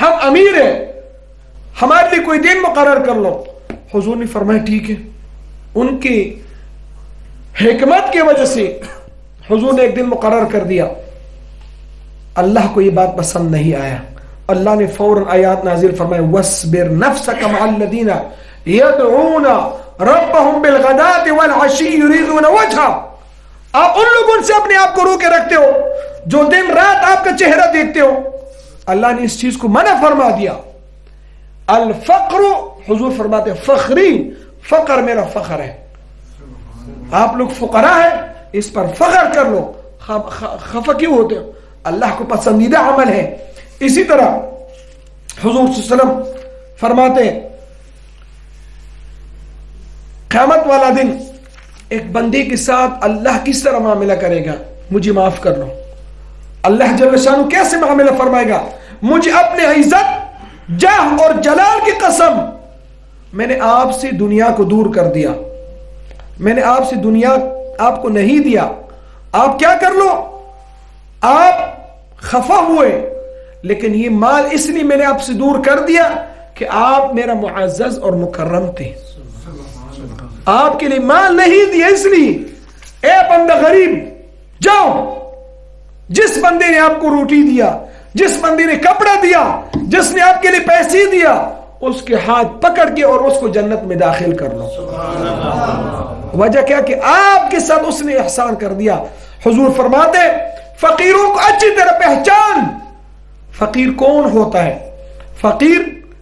ہم امیر ہیں، ہمارے لیے کوئی دن مقرر کر لو۔ حضور نے فرمایا ٹھیک ہے۔ ان کی حکمت کی وجہ سے حضور نے ایک دن مقرر کر دیا۔ اللہ کو یہ بات پسند نہیں آیا، اللہ نے فوراً آیات نازل فرمایا وَاصْبِرْ نَفْسَكَ مَعَ الَّذِينَ يَدْعُونَ رَبَّهُمْ بِالْغَدَاةِ وَالْعَشِيِّ يُرِيدُونَ وَجْهَهُ، آپ ان لوگوں سے اپنے آپ کو روکے رکھتے ہو جو دن رات آپ کا چہرہ دیکھتے ہو۔ اللہ نے اس چیز کو منع فرما دیا۔ الفقر، حضور فرماتے ہیں فخری، فقر میرا فخر ہے، آپ لوگ فقراء ہیں اس پر فخر کر لو، خفا کیوں ہوتے ہو؟ اللہ کو پسندیدہ عمل ہے۔ اسی طرح حضور صلی اللہ علیہ وسلم فرماتے ہیں قیامت والا دن ایک بندے کے ساتھ اللہ کس طرح معاملہ کرے گا، مجھے معاف کر لو۔ اللہ جل شانہ کیسے معاملہ فرمائے گا؟ مجھے اپنے عزت جاہ اور جلال کی قسم، میں نے آپ سے دنیا کو دور کر دیا، میں نے آپ سے دنیا آپ کو نہیں دیا، آپ کیا کر لو، آپ خفا ہوئے، لیکن یہ مال اس لیے میں نے آپ سے دور کر دیا کہ آپ میرا معزز اور مکرم تھے، آپ کے لیے مال نہیں دیا اس لیے۔ اے بندہ غریب جاؤ، جس بندے نے آپ کو روٹی دیا، جس بندے نے کپڑا دیا، جس نے آپ کے لیے پیسے دیا، اس کے ہاتھ پکڑ کے اور اس کو جنت میں داخل کر لو۔ وجہ کیا کہ آپ کے ساتھ اس نے احسان کر دیا۔ حضور فرماتے فقیروں کو اچھی طرح پہچان. فقیر کون ہوتا ہے؟ فقیر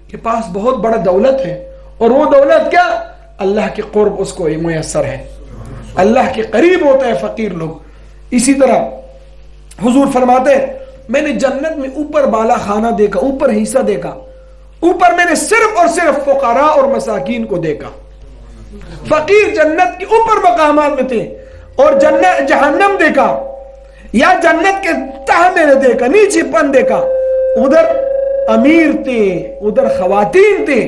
کے پاس بہت بڑا دولت ہے، اور وہ دولت کیا؟ اللہ کے قرب اس کو میسر ہے، اللہ کے قریب ہوتا ہے فقیر لوگ. اسی طرح حضور فرماتے ہیں میں نے جنت میں اوپر بالا خانہ دیکھا، اوپر حصہ دیکھا، اوپر میں نے صرف اور صرف فقراء اور مساکین کو دیکھا. فقیر جنت کے اوپر مقامات میں تھے، اور جہنم دیکھا یا جنت کے تہ میں نے دیکھا، نیچے پن دیکھا. ادھر امیر تھے، ادھر خواتین تھے.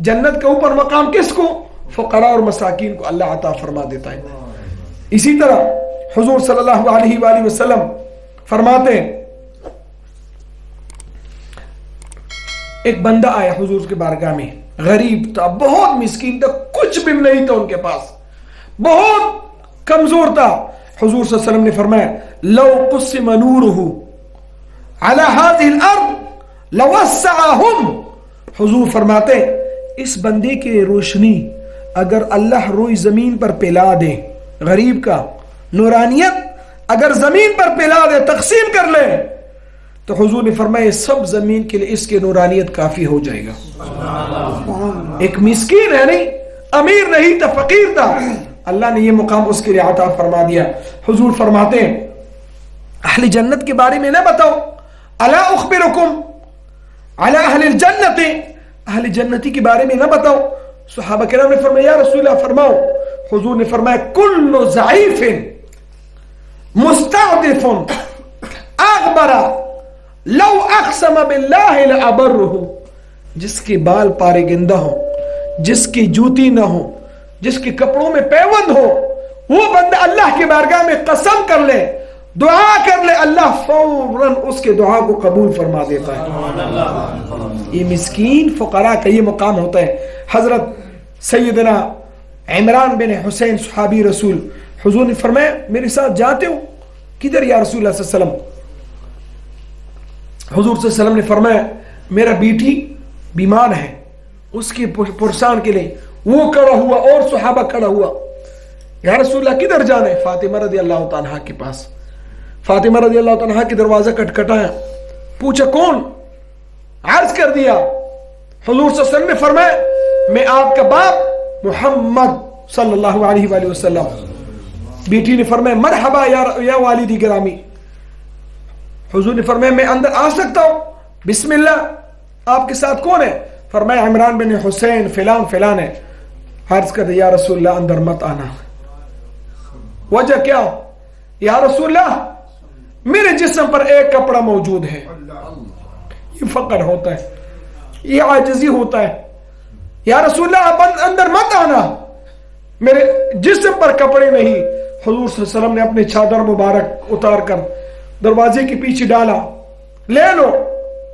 جنت کے اوپر مقام کس کو؟ فقراء اور مساکین کو اللہ عطا فرما دیتا ہے. اسی طرح حضور صلی اللہ علیہ وآلہ وسلم فرماتے ہیں ایک بندہ آیا حضور کے بارگاہ میں، غریب تھا، بہت مسکین تھا، کچھ بھی نہیں تھا ان کے پاس، بہت کمزور تھا. حضور صلی اللہ علیہ وسلم نے فرمایا لو قسم نورہ علی هذه الارض لوسعهم. حضور فرماتے اس بندے کی روشنی اگر اللہ روئی زمین پر پلا دے، غریب کا نورانیت اگر زمین پر پلا دے، تقسیم کر لے، تو حضور نے فرمایا سب زمین کے لیے اس کے نورانیت کافی ہو جائے گا. ایک مسکین ہے، نہیں امیر نہیں تھا، فقیر تھا، اللہ نے یہ مقام اس کے لیے عطا فرما دیا. حضور فرماتے ہیں اہل جنت کے بارے میں نہ بتاؤ، الا اخبرکم علی اہل الجنت، اہل جنتی کے بارے میں نہ بتاؤ. صحابہ کرام نے فرمایا یا رسول اللہ فرماؤ. حضور نے فرمایا کل ضعیف مستعدف اغبر لو اقسم باللہ لابرہ. جس کے بال پارے گندہ ہو، جس کی جوتی نہ ہو، جس کے کپڑوں میں پیوند ہو، وہ بندہ اللہ کی بارگاہ میں قسم کر لے، دعا کر لے، اللہ فوراً اس کے دعا کو قبول فرما دیتا ہے. یہ مسکین فقراء کا یہ مقام ہوتا ہے. حضرت سیدنا عمران بن حسین صحابی رسول، حضور نے فرمایا میرے ساتھ جاتے ہو؟ کدھر یا رسول اللہ صلی اللہ علیہ وسلم؟ حضور صلی اللہ علیہ وسلم نے فرمایا میرا بیٹی بیمار ہے، اس کی پرسان کے لیے. وہ کھڑا ہوا اور صحابہ کھڑا ہوا. یا رسول اللہ کدھر جانا ہے؟ فاطمہ رضی اللہ تعالیٰ کے پاس. فاطمہ رضی اللہ تعالیٰ کی دروازہ کٹکھٹایا، پوچھا کون؟ عرض کر دیا. حضور صلی اللہ علیہ وسلم نے فرمایا میں آپ کا باپ محمد صلی اللہ علیہ وآلہ وسلم. بیٹی نے فرمایا مرحبا یا والدی گرامی. حضور نے فرمایا میں اندر آ سکتا ہوں؟ بسم اللہ. آپ کے ساتھ کون ہے؟ فرمایا عمران بن حسین فلان فلان ہے. عرض کر دیا یا رسول اللہ اندر مت آنا. وجہ کیا؟ یا رسول اللہ میرے جسم پر ایک کپڑا موجود ہے. یہ فقر ہوتا ہے، یہ عاجزی ہوتا ہے. یا رسول اللہ آپ اندر مت آنا، میرے جسم پر کپڑے نہیں. حضور صلی اللہ علیہ وسلم نے اپنے چادر مبارک اتار کر دروازے کے پیچھے ڈالا، لے لو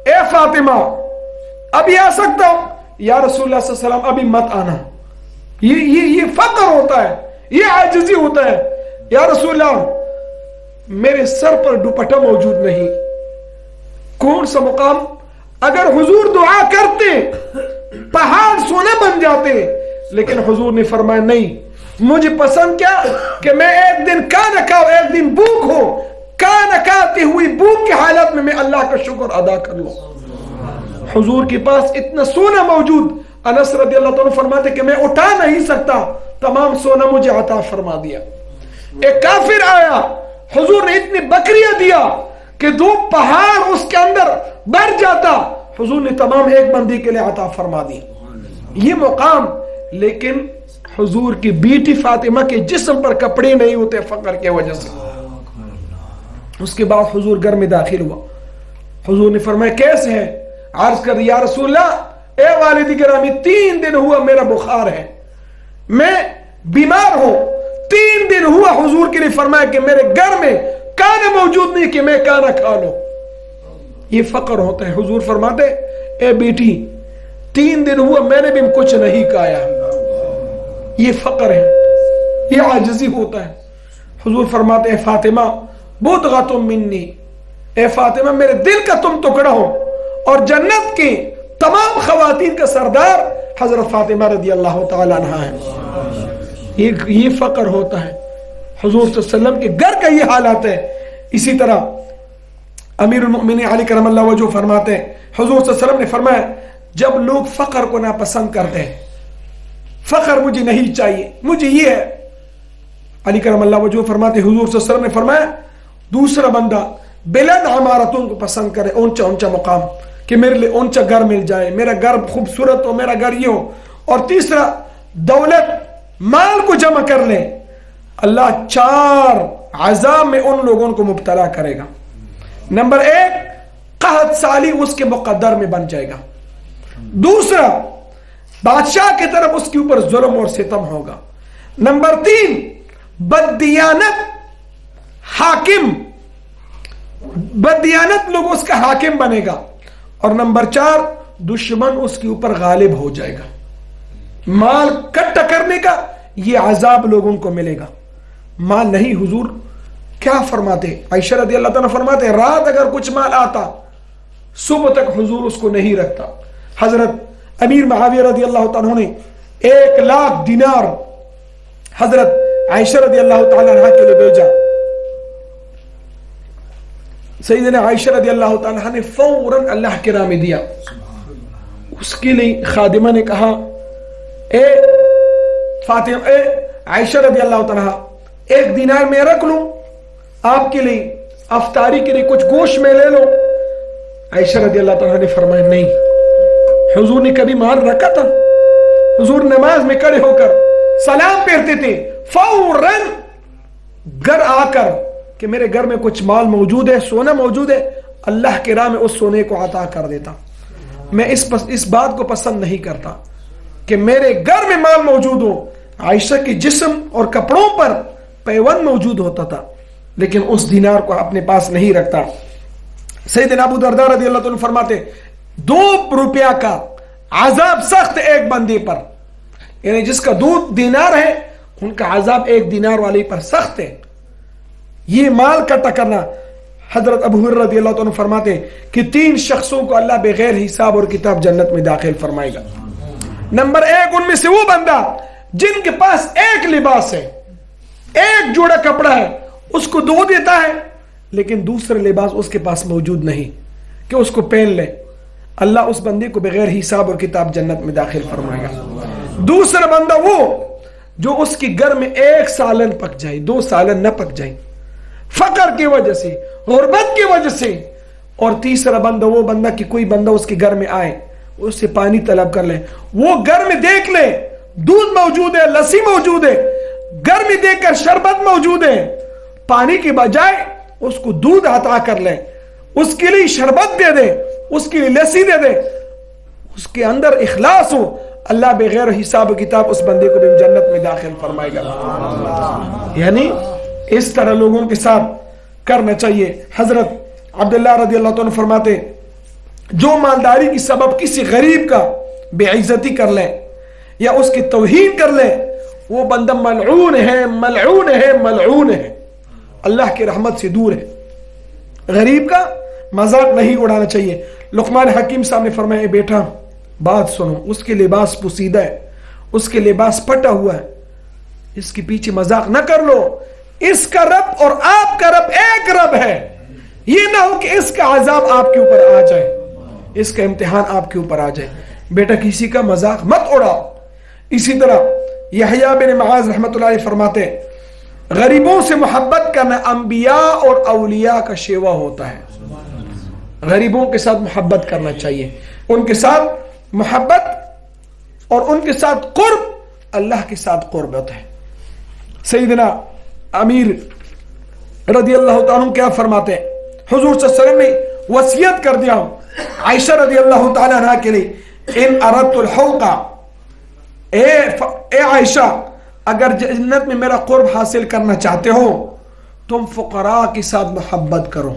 اے فاطمہ ابھی آ سکتا ہوں؟ یا رسول اللہ صلی اللہ علیہ وسلم ابھی مت آنا. یہ فقر ہوتا ہے، یہ عاجزی ہوتا ہے. یا رسول اللہ میرے سر پر دوپٹہ موجود نہیں. کون سا مقام؟ اگر حضور دعا کرتے پہاڑ سونا بن جاتے، لیکن حضور نے فرمایا نہیں، مجھے پسند کیا کہ میں ایک دن کھانا کھاؤ، ایک دن بھوک ہو، کھانا کھاتی ہوئی بھوک کی حالت میں اللہ کا شکر ادا کر لوں. حضور کے پاس اتنا سونا موجود، انس رضی اللہ عنہ فرماتے کہ میں اٹھا نہیں سکتا، تمام سونا مجھے عطا فرما دیا. ایک کافر آیا، حضور نے اتنی بکریاں دیا کہ دو پہاڑ اس کے اندر بھر جاتا، حضور نے تمام ایک بندی کے لیے عطا فرما دی. یہ مقام. لیکن حضور کی بیٹی فاطمہ کے جسم پر کپڑے نہیں ہوتے فقر کی وجہ سے. اس کے بعد حضور گھر میں داخل ہوا. حضور نے فرمایا کیسے ہے؟ عرض کر یا رسول اللہ اے والدی گرامی 3 دن ہوا میرا بخار ہے، میں بیمار ہوں. 3 دن ہوا حضور کے لیے فرمایا کہ میرے گھر میں کھانا موجود نہیں کہ میں کھانا کھا لوں. یہ فقر ہوتا ہے. حضور فرماتے اے بیٹی 3 دن ہوا میں نے بھی کچھ نہیں کھایا. یہ فقر ہے، یہ عاجزی ہوتا ہے. حضور فرماتے اے فاطمہ بضعۃ منی، اے فاطمہ میرے دل کا تم ٹکڑا ہو، اور جنت کی تمام خواتین کا سردار حضرت فاطمہ رضی اللہ تعالی عنہا ہے. یہ فقر ہوتا ہے. حضور صلی اللہ علیہ وسلم کے گھر کا یہ حالات ہے. اسی طرح امیر المؤمنین علی کرم اللہ وجہ فرماتے ہیں حضور صلی اللہ علیہ وسلم نے فرمایا جب لوگ فقر کو ناپسند کرتے ہیں, فقر مجھے نہیں چاہیے, مجھے یہ ہے, علی کرم اللہ وجہ فرماتے حضور صلی اللہ علیہ وسلم نے فرمایا دوسرا بندہ بلند عمارتوں کو پسند کرے, اونچا اونچا مقام, کہ میرے لیے اونچا گھر مل جائے, میرا گھر خوبصورت ہو, میرا گھر یہ ہو. اور تیسرا دولت مال کو جمع کر لے, اللہ 4 عذاب میں ان لوگوں کو مبتلا کرے گا. نمبر 1 قحط سالی اس کے مقدر میں بن جائے گا. دوسرا بادشاہ کی طرف اس کے اوپر ظلم اور ستم ہوگا. نمبر 3 بددیانت حاکم, بددیانت لوگ اس کا حاکم بنے گا. اور نمبر 4 دشمن اس کے اوپر غالب ہو جائے گا. مال کٹا کرنے کا یہ عذاب لوگوں کو ملے گا. مال نہیں, حضور کیا فرماتے, عائشہ رضی اللہ تعالیٰ فرماتے رات اگر کچھ مال آتا صبح تک حضور اس کو نہیں رکھتا. حضرت امیر معاویہ رضی اللہ تعالیٰ نے 1,00,000 دینار حضرت عائشہ رضی اللہ تعالیٰ عنہ کے لیے بھیجا. سیدنا عائشہ رضی اللہ تعالیٰ نے فوراً اللہ کے راہ میں دیا. اس کے لیے خادمہ نے کہا اے فاطمہ, اے عائشہ رضی اللہ تعالیٰ 1 دینار میں رکھ لوں آپ کے لیے, افطاری کے لیے کچھ گوشت میں لے لو. عائشہ رضی اللہ تعالیٰ نے فرمایا نہیں. حضور نے کبھی مال رکھا تھا؟ حضور نماز میں کھڑے ہو کر سلام پھیرتے تھے, فوراً گھر آ کر کہ میرے گھر میں کچھ مال موجود ہے, سونا موجود ہے, اللہ کے راہ میں اس سونے کو عطا کر دیتا. میں اس بات کو پسند نہیں کرتا کہ میرے گھر میں مال موجود ہو. عائشہ کے جسم اور کپڑوں پر پیوند موجود ہوتا تھا لیکن اس دینار کو اپنے پاس نہیں رکھتا. سیدنا ابو درداء رضی اللہ عنہ فرماتے 2 روپیہ کا عذاب سخت ایک بندے پر, یعنی جس کا 2 دینار ہے ان کا عذاب 1 دینار والے پر سخت ہے. یہ مال کٹا کرنا. حضرت ابو ہریرہ رضی اللہ عنہ فرماتے کہ 3 شخصوں کو اللہ بغیر حساب اور کتاب جنت میں داخل فرمائے گا. نمبر 1 ان میں سے وہ بندہ جن کے پاس 1 لباس ہے, 1 جوڑا کپڑا ہے, اس کو 2 دیتا ہے لیکن دوسرا لباس اس کے پاس موجود نہیں کہ اس کو پہن لے. اللہ اس بندے کو بغیر حساب اور کتاب جنت میں داخل فرمائے گا. دوسرا بندہ وہ جو اس کے گھر میں 1 سالن پک جائے, 2 سالن نہ پک جائے فقر کی وجہ سے, غربت کی وجہ سے. اور تیسرا بندہ وہ بندہ کہ کوئی بندہ اس کے گھر میں آئے, اس سے پانی طلب کر لے, وہ گھر میں دیکھ لے دودھ موجود ہے, لسی موجود ہے, گھر میں دیکھ کر شربت موجود ہے, پانی کے بجائے اس کو دودھ عطا کر لے, اس کے لیے شربت دے دے, اس کے لیے لسی دے دے, اس کے اندر اخلاص ہو, اللہ بغیر حساب و کتاب اس بندے کو بھی جنت میں داخل فرمائے گا. یعنی اس طرح لوگوں کے ساتھ کرنا چاہیے. حضرت عبداللہ رضی اللہ عنہ فرماتے جو مالداری کی سبب کسی غریب کا بے عزتی کر لے یا اس کی توہین کر لے وہ بندہ ملعون ہے, ملعون ہے, ملعون ہے, اللہ کی رحمت سے دور ہے. غریب کا مذاق نہیں اڑانا چاہیے. لقمان حکیم صاحب نے فرمایا بیٹا بات سنو, اس کے لباس پوسیدہ ہے, اس کے لباس پھٹا ہوا ہے, اس کے پیچھے مذاق نہ کر لو. اس کا رب اور آپ کا رب ایک رب ہے. یہ نہ ہو کہ اس کا عذاب آپ کے اوپر آ جائے, اس کا امتحان آپ کے اوپر آ جائے. بیٹا کسی کا مذاق مت اڑاؤ. اسی طرح یحییٰ بن معاذ رحمۃ اللہ علیہ فرماتے غریبوں سے محبت کرنا انبیاء اور اولیاء کا شیوا ہوتا ہے. غریبوں کے ساتھ محبت کرنا چاہیے, ان کے ساتھ محبت اور ان کے ساتھ قرب اللہ کے ساتھ قربت ہے. سیدنا امیر رضی اللہ تعالیٰ کیا فرماتے ہیں, حضور صلی اللہ علیہ وسلم نے وصیت کر دیا عائشہ رضی اللہ تعالیٰ عنہ کے لیے, ان اردت الحلقہ, اے عائشہ اگر جنت میں میرا قرب حاصل کرنا چاہتے ہو تم فقراء کے ساتھ محبت کرو.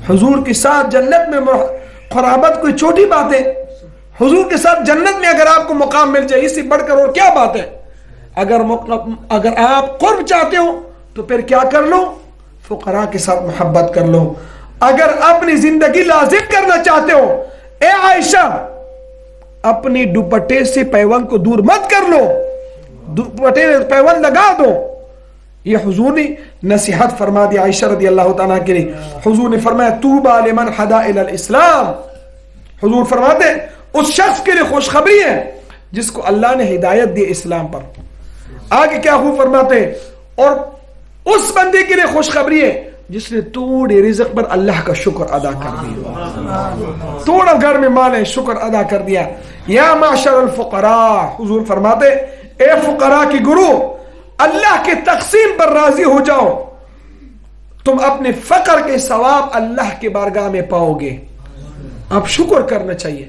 حضور کے ساتھ جنت میں قرابت کوئی چھوٹی بات ہے. حضور کے ساتھ جنت میں اگر آپ کو مقام مل جائے اس سے بڑھ کر اور کیا بات ہے. اگر آپ قرب چاہتے ہو تو پھر کیا کر لو, فقراء کے ساتھ محبت کر لو. اگر اپنی زندگی لازم کرنا چاہتے ہو, اے عائشہ اپنی دوپٹے سے پیوند کو دور مت کر لو, دوپٹے پیوند لگا دو, یہ حضور نے نصیحت فرما دی عائشہ رضی اللہ تعالیٰ کے لیے. حضور نے فرمایا طوبی لمن ہدی الی الاسلام. حضور فرماتے اس شخص کے لیے خوشخبری ہے جس کو اللہ نے ہدایت دی اسلام پر. آگے کیا خوب فرماتے اور اس بندے کے لیے خوشخبری ہے جس نے تھوڑے رزق پر اللہ کا شکر ادا کر دیا, تھوڑا گھر میں مال ہے شکر ادا کر دیا. یا معشر الفقراء, حضور فرماتے اے فقراء کی گروہ, اللہ کے تقسیم پر راضی ہو جاؤ, تم اپنے فقر کے ثواب اللہ کے بارگاہ میں پاؤ گے. اب شکر کرنا چاہیے,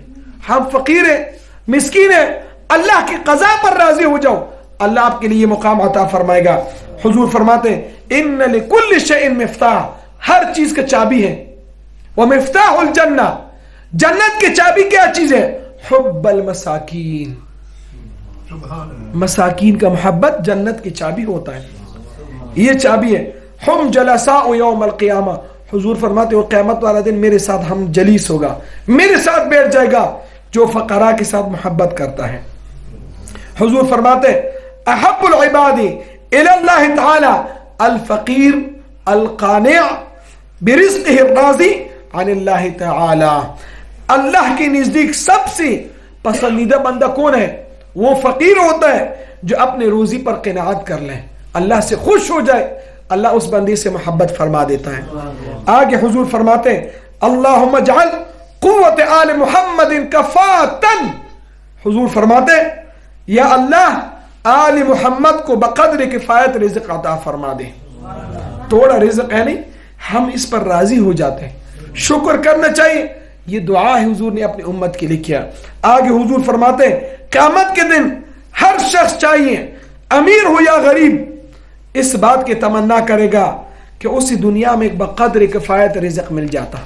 ہم فقیر ہیں مسکین ہیں, اللہ کی قضا پر راضی ہو جاؤ, اللہ آپ کے لیے یہ مقام عطا فرمائے گا. حضور فرماتے ہیں ان لکل شیء مفتاح, ہر چیز کا چابی ہے. ومفتاح الجنہ, جنت کی چابی کیا چیز ہے؟ حب المساکین, مساکین کا محبت جنت کی چابی ہوتا ہے, یہ چابی ہے. ہم جلساء یوم القیامہ, حضور فرماتے ہو قیامت والا دن میرے ساتھ ہم جلیس ہوگا, میرے ساتھ بیٹھ جائے گا جو فقراء کے ساتھ محبت کرتا ہے. حضور فرماتے احب العباد الی اللہ تعالی الفقیر القانع برزقہ الراضی عن اللہ تعالی. اللہ کے نزدیک سب سے پسندیدہ بندہ کون ہے؟ وہ فقیر ہوتا ہے جو اپنے روزی پر قناعت کر لے, اللہ سے خوش ہو جائے, اللہ اس بندے سے محبت فرما دیتا ہے. آگے حضور فرماتے ہیں اللہم اجعل قوت آل محمد کفاتن, حضور فرماتے ہیں یا اللہ آل محمد کو بقدر کفایت رزق عطا فرما دے. تھوڑا رزق ہے نہیں, ہم اس پر راضی ہو جاتے ہیں, شکر کرنا چاہیے. یہ دعا ہے حضور نے اپنی امت کے لیے کیا. آگے حضور فرماتے ہیں قیامت کے دن ہر شخص چاہیے امیر ہو یا غریب اس بات کی تمنا کرے گا کہ اسی دنیا میں ایک بقدر کفایت رزق مل جاتا.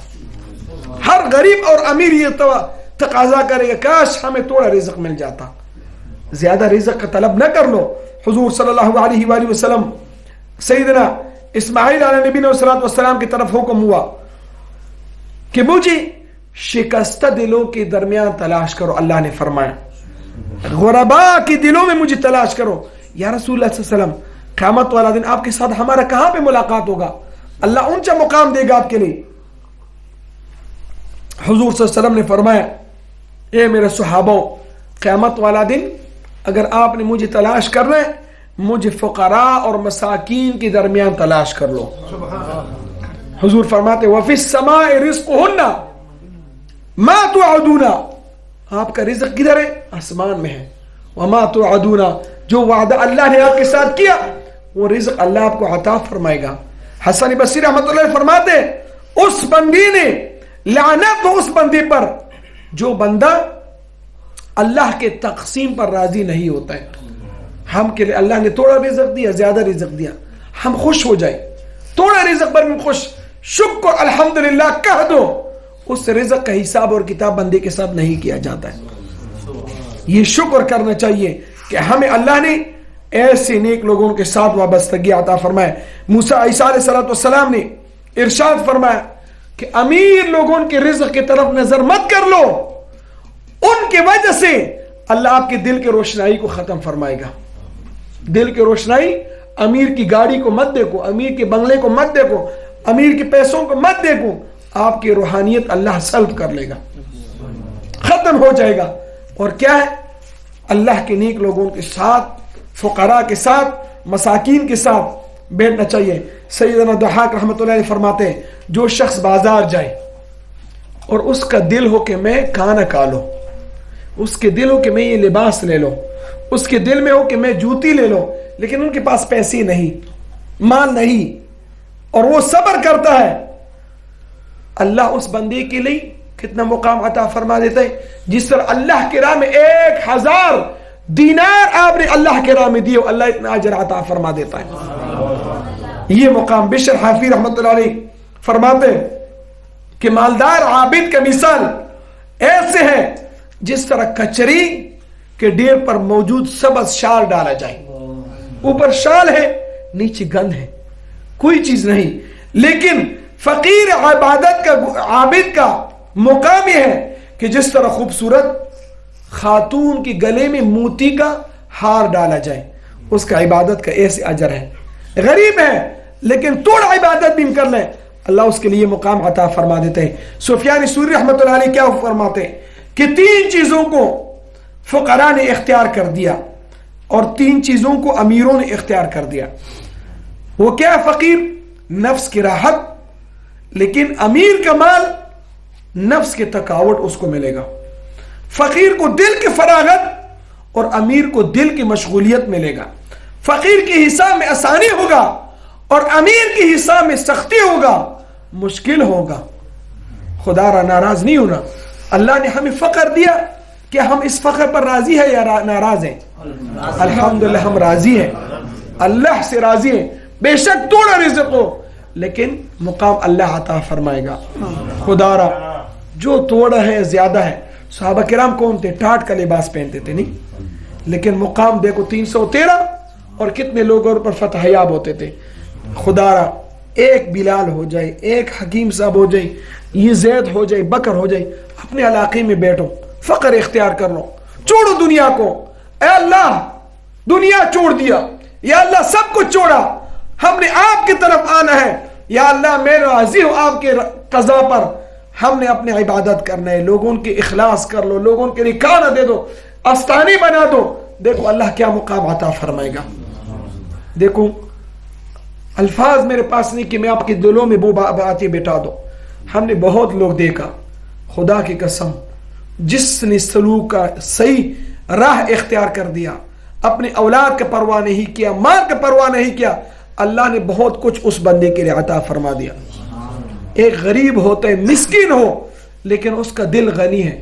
ہر غریب اور امیر یہ تقاضا کرے گا کاش ہمیں تھوڑا رزق مل جاتا, زیادہ رزق کا طلب نہ کر لو. حضور صلی اللہ علیہ وآلہ وسلم سیدنا اسماعیل علیہ نبی والسلام کی طرف حکم ہوا کہ مجھے شکستہ دلوں کے درمیان تلاش کرو. اللہ نے فرمایا غرباء کے دلوں میں مجھے تلاش کرو. یا رسول اللہ صلی اللہ علیہ وسلم قیامت والا دن آپ کے ساتھ ہمارا کہاں پہ ملاقات ہوگا؟ اللہ اونچا مقام دے گا آپ کے لیے. حضور صلی اللہ علیہ وسلم نے فرمایا اے میرے صحابہ, قیامت والا دن اگر آپ نے مجھے تلاش کرنا ہے مجھے فقراء اور مساکین کے درمیان تلاش کر لو. حضور فرماتے وفی السماء رزقہن ما توعدون, آپ کا رزق کدھر ہے؟ آسمان میں ہے. وما توعدون, جو وعدہ اللہ نے آپ کے ساتھ کیا وہ رزق اللہ آپ کو عطا فرمائے گا. حسن بصری رحمۃ اللہ علیہ فرماتے اس بندی نے لعنت ہو اس بندے پر جو بندہ اللہ کے تقسیم پر راضی نہیں ہوتا ہے. ہم کے لیے اللہ نے تھوڑا رزق دیا, زیادہ رزق دیا, ہم خوش ہو جائے, تھوڑا رزق پر خوش, شکر الحمدللہ کہہ دو, اس رزق کا حساب اور کتاب بندے کے ساتھ نہیں کیا جاتا ہے. یہ شکر کرنا چاہیے کہ ہمیں اللہ نے ایسے نیک لوگوں کے ساتھ وابستگی عطا فرمائے. موسیٰ عیسیٰ علیہ السلام نے ارشاد فرمایا کہ امیر لوگوں کے رزق کی طرف نظر مت کر لو, ان کی وجہ سے اللہ آپ کے دل کی روشنائی کو ختم فرمائے گا. دل کی روشنائی, امیر کی گاڑی کو مت دیکھو, امیر کے بنگلے کو مت دیکھو, امیر کے پیسوں کو مت دیکھو, آپ کی روحانیت اللہ سلب کر لے گا, ختم ہو جائے گا. اور کیا ہے؟ اللہ کے نیک لوگوں کے ساتھ, فقراء کے ساتھ, مساکین کے ساتھ بیٹھنا چاہیے. سیدنا ضحاک رحمۃ اللہ علیہ فرماتے ہیں جو شخص بازار جائے اور اس کا دل ہو کہ میں کھانا کھا لو, اس کے دل ہو کہ میں یہ لباس لے لو, اس کے دل میں ہو کہ میں جوتی لے لو, لیکن ان کے پاس پیسے نہیں, مال نہیں, اور وہ صبر کرتا ہے, اللہ اس بندے کے لیے کتنا مقام عطا فرما دیتا ہے. جس طرح اللہ کے راہ میں 1000 دینار آپ نے اللہ کے راہ میں دیے, اللہ اتنا اجر عطا فرما دیتا ہے. یہ مقام بشر حافی رحمۃ اللہ علیہ فرماتے کہ مالدار عابد کا مثال ایسے ہے جس طرح کچری کے ڈیر پر موجود سبز شال ڈالا جائے, اوپر شال ہے نیچے گند ہے, کوئی چیز نہیں. لیکن فقیر عبادت کا عابد کا مقام یہ ہے کہ جس طرح خوبصورت خاتون کی گلے میں موتی کا ہار ڈالا جائے, اس کا عبادت کا ایسے اجر ہے. غریب ہے لیکن تھوڑا عبادت بھی کر لیں اللہ اس کے لیے مقام عطا فرما دیتے ہیں. سفیان ثوری رحمۃ اللہ علیہ کیا فرماتے ہیں کہ 3 چیزوں کو فقراء نے اختیار کر دیا اور 3 چیزوں کو امیروں نے اختیار کر دیا. وہ کیا؟ فقیر نفس کی راحت، لیکن امیر کا مال نفس کے تھکاوٹ اس کو ملے گا. فقیر کو دل کی فراغت اور امیر کو دل کی مشغولیت ملے گا. فقیر کے حساب میں آسانی ہوگا اور امیر کے حساب میں سختی ہوگا، مشکل ہوگا. خدا را ناراض نہیں ہونا. اللہ نے ہمیں فقر دیا کہ ہم اس فقر پر راضی ہیں یا ناراض ہیں؟ الحمدللہ ہم راضی ہیں، اللہ سے راضی ہیں. بے شک تھوڑا رزق ہو لیکن مقام اللہ عطا فرمائے گا. خدا را جو تھوڑا ہے زیادہ ہے. صحابہ کرام کون تھے؟ ٹاٹ کا لباس پہنتے تھے نہیں، لیکن مقام دیکھو 313 اور کتنے لوگوں پر فتح یاب ہوتے تھے. خدا را ایک بلال ہو جائے، ایک حکیم صاحب ہو جائے، یہ زید ہو جائے، بکر ہو جائے، اپنے علاقے میں بیٹھو، فقر اختیار کر لو، چھوڑو دنیا کو. اے اللہ دنیا چھوڑ دیا، یا اللہ سب کچھ چھوڑا، ہم نے آپ کی طرف آنا ہے. یا اللہ میں راضی ہوں آپ کے قضا پر، ہم نے اپنی عبادت کرنا ہے. لوگوں کے اخلاص کر لو، لوگوں کے لیے کھانا دے دو، آستانے بنا دو. دیکھو اللہ کیا مقام عطا فرمائے گا. دیکھو الفاظ میرے پاس نہیں کہ میں آپ کے دلوں میں وہ باتیں بٹا دو. ہم نے بہت لوگ دیکھا، خدا کی قسم، جس نے سلوک کا صحیح راہ اختیار کر دیا، اپنے اولاد کا پرواہ نہیں کیا، مال کا پرواہ نہیں کیا، اللہ نے بہت کچھ اس بندے کے لیے عطا فرما دیا. ایک غریب ہوتا ہے، مسکین ہو، لیکن اس کا دل غنی ہے،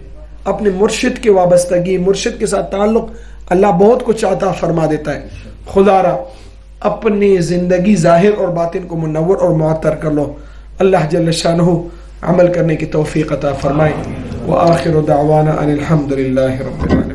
اپنے مرشد کی وابستگی، مرشد کے ساتھ تعلق، اللہ بہت کچھ عطا فرما دیتا ہے. خدا را اپنی زندگی ظاہر اور باطن کو منور اور معطر کر لو. اللہ جل شانہ عمل کرنے کی توفیق عطا فرمائے. وآخر دعوانا ان الحمد للہ رب العالمین.